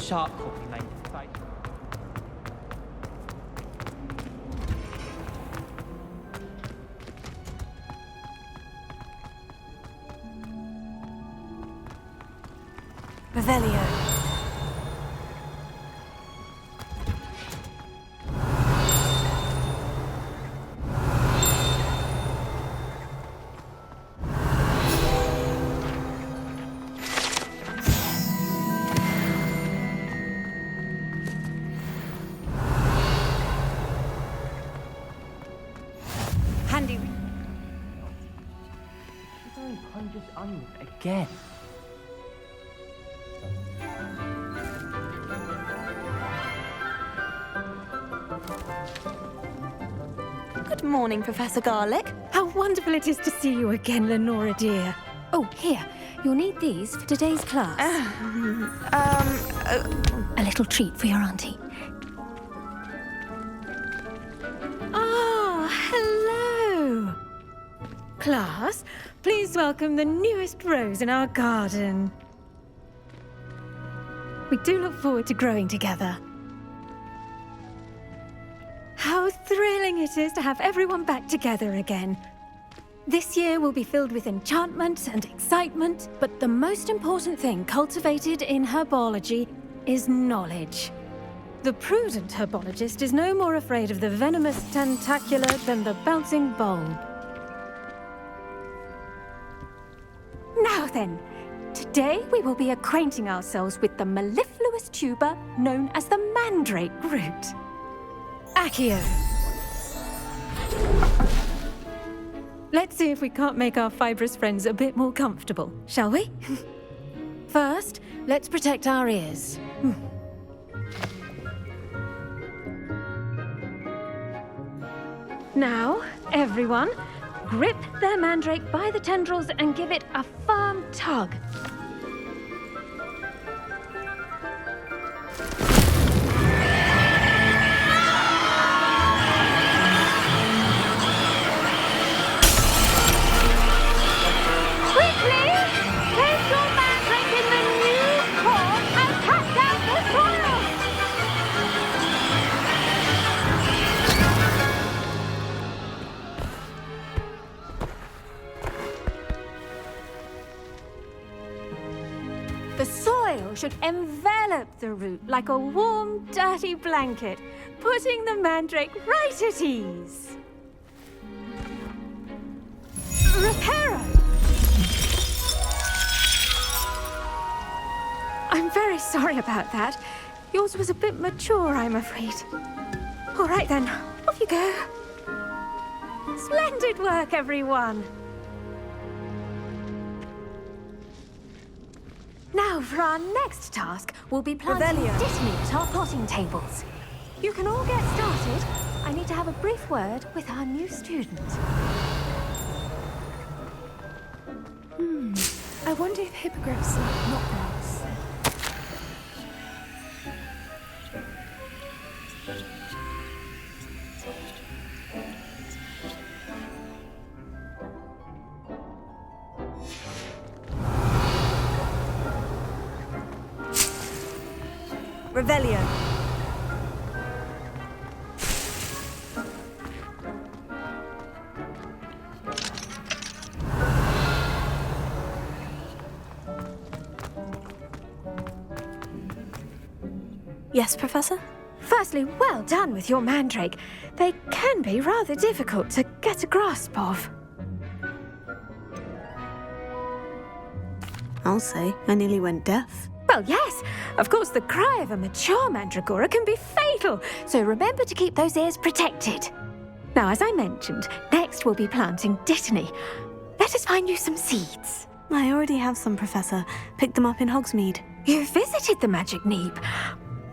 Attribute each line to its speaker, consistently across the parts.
Speaker 1: sharp copy, mate. Bye.
Speaker 2: Revelio. Handy.
Speaker 1: She's only conjures onions again.
Speaker 2: Good morning, Professor Garlic.
Speaker 3: How wonderful it is to see you again, Lenora dear. Oh, here. You'll need these for today's class. A little treat for your auntie. Ah, hello. Class, please welcome the newest rose in our garden. We do look forward to growing together. How thrilling it is to have everyone back together again. This year will be filled with enchantment and excitement, but the most important thing cultivated in herbology is knowledge. The prudent herbologist is no more afraid of the venomous tentacula than the bouncing bulb. Now then, today we will be acquainting ourselves with the mellifluous tuber known as the mandrake root. Accio. Let's see if we can't make our fibrous friends a bit more comfortable, shall we? First, let's protect our ears. Now, everyone, grip their mandrake by the tendrils and give it a firm tug. The soil should envelop the root like a warm, dirty blanket, putting the mandrake right at ease. Reparo! I'm very sorry about that. Yours was a bit mature, I'm afraid. All right then, off you go. Splendid work, everyone. Now, for our next task, we'll be planting Dittany at our potting tables. You can all get started. I need to have a brief word with our new student.
Speaker 4: I wonder if hippogriffs are not grass.
Speaker 2: Revelio. Yes, Professor?
Speaker 3: Firstly, well done with your mandrake. They can be rather difficult to get a grasp of.
Speaker 2: I'll say, I nearly went deaf.
Speaker 3: Well, yes. Of course, the cry of a mature mandragora can be fatal, so remember to keep those ears protected. Now, as I mentioned, next we'll be planting Dittany. Let us find you some seeds.
Speaker 2: I already have some, Professor. Picked them up in Hogsmeade.
Speaker 3: You visited the Magic Neep.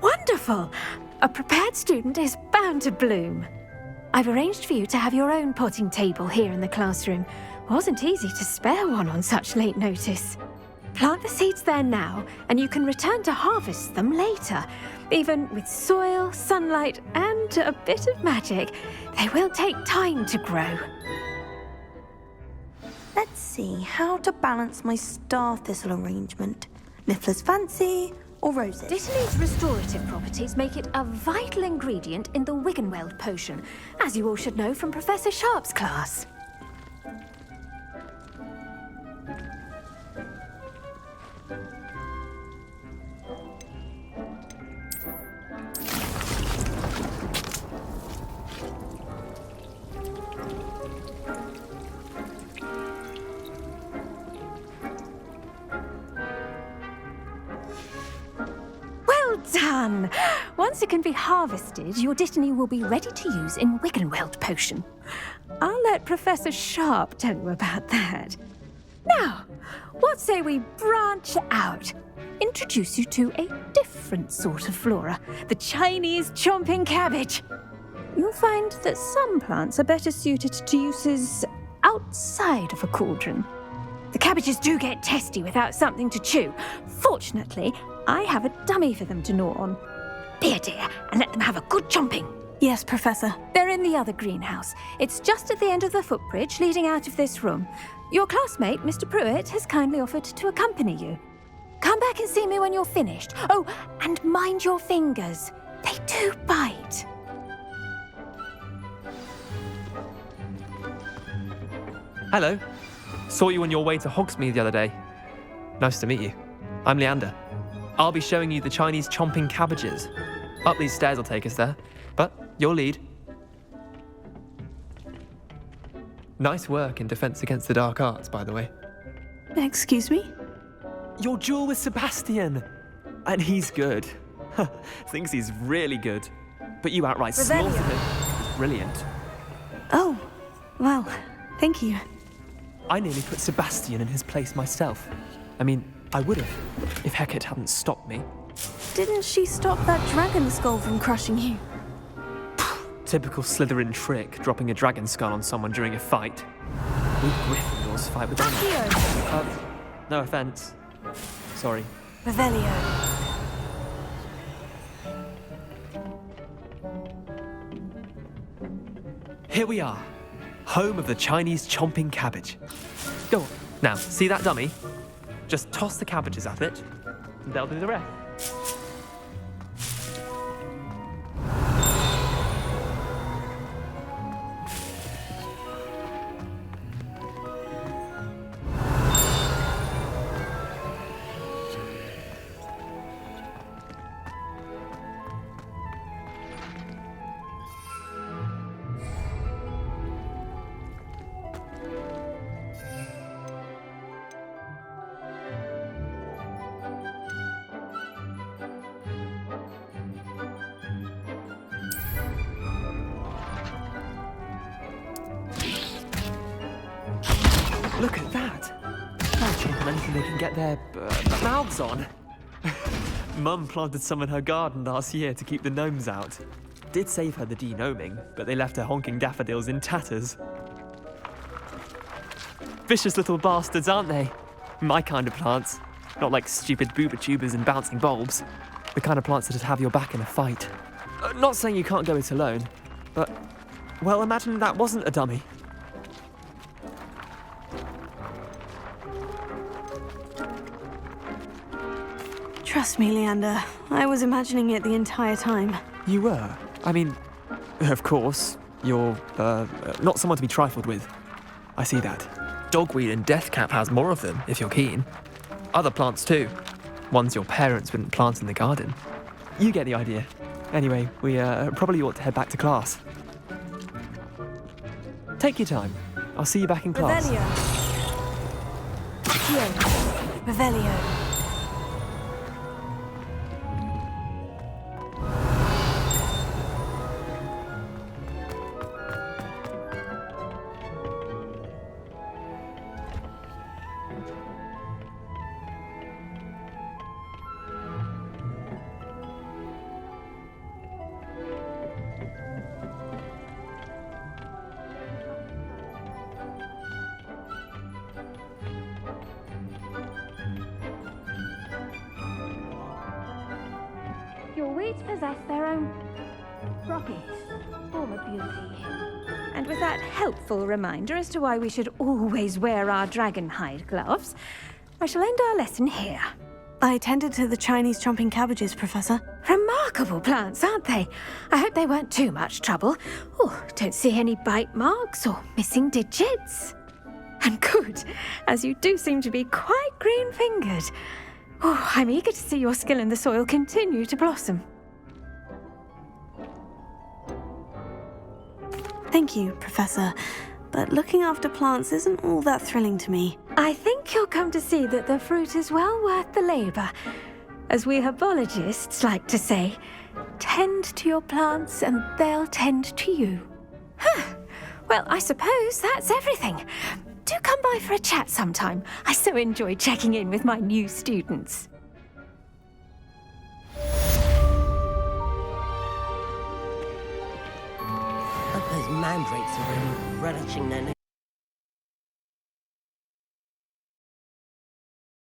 Speaker 3: Wonderful! A prepared student is bound to bloom. I've arranged for you to have your own potting table here in the classroom. Wasn't easy to spare one on such late notice. Plant the seeds there now, and you can return to harvest them later. Even with soil, sunlight, and a bit of magic, they will take time to grow.
Speaker 2: Let's see how to balance my star thistle arrangement. Niffler's fancy or roses?
Speaker 3: Dittany's restorative properties make it a vital ingredient in the Wiggenweld potion, as you all should know from Professor Sharp's class. Done! Once it can be harvested, your Dittany will be ready to use in Wiggenweld potion. I'll let Professor Sharp tell you about that. Now, what say we branch out? Introduce you to a different sort of flora, the Chinese chomping cabbage. You'll find that some plants are better suited to uses outside of a cauldron. The cabbages do get testy without something to chew. Fortunately, I have a dummy for them to gnaw on. Be a dear and let them have a good chomping.
Speaker 2: Yes, Professor.
Speaker 3: They're in the other greenhouse. It's just at the end of the footbridge leading out of this room. Your classmate, Mr. Pruitt, has kindly offered to accompany you. Come back and see me when you're finished. Oh, and mind your fingers. They do bite.
Speaker 5: Hello. Saw you on your way to Hogsmeade the other day. Nice to meet you. I'm Leander. I'll be showing you the Chinese chomping cabbages. Up these stairs will take us there, but your lead. Nice work in Defense Against the Dark Arts, by the way.
Speaker 2: Excuse me?
Speaker 5: Your duel with Sebastian! And he's good. Thinks he's really good. But you outright slaughtered him. He's brilliant.
Speaker 2: Oh, well, thank you.
Speaker 5: I nearly put Sebastian in his place myself. I mean, I would have, if Hecate hadn't stopped me.
Speaker 2: Didn't she stop that dragon skull from crushing you?
Speaker 5: Typical Slytherin trick, dropping a dragon skull on someone during a fight. We Gryffindors fight with honor. No offense. Sorry.
Speaker 2: Revelio.
Speaker 5: Here we are, home of the Chinese chomping cabbage. Go on. Now, see that dummy? Just toss the cabbages at it, and they'll do the rest. Look at that! They'll chomp on anything they can get their mouths on. Mum planted some in her garden last year to keep the gnomes out. Did save her the de-gnoming, but they left her honking daffodils in tatters. Vicious little bastards, aren't they? My kind of plants. Not like stupid booba tubers and bouncing bulbs. The kind of plants that'd have your back in a fight. Not saying you can't go it alone, but, well, imagine that wasn't a dummy.
Speaker 2: Trust me, Leander. I was imagining it the entire time.
Speaker 5: You were? I mean, of course, you're, not someone to be trifled with. I see that. Dogweed and deathcap has more of them, if you're keen. Other plants too. Ones your parents wouldn't plant in the garden. You get the idea. Anyway, we probably ought to head back to class. Take your time. I'll see you back in class.
Speaker 2: Revelio. Here. Revelio.
Speaker 3: Your weeds possess their own rocket form of beauty. And with that helpful reminder as to why we should always wear our dragon hide gloves, I shall end our lesson here.
Speaker 2: I tended to the Chinese chomping cabbages, Professor.
Speaker 3: Remarkable plants, aren't they? I hope they weren't too much trouble. Oh, don't see any bite marks or missing digits. And good, as you do seem to be quite green-fingered. Oh, I'm eager to see your skill in the soil continue to blossom.
Speaker 2: Thank you, Professor. But looking after plants isn't all that thrilling to me.
Speaker 3: I think you'll come to see that the fruit is well worth the labour. As we herbologists like to say, tend to your plants and they'll tend to you. Huh. Well, I suppose that's everything. Do come by for a chat sometime. I so enjoy checking in with my new students.
Speaker 6: But those mandrakes are really relishing their new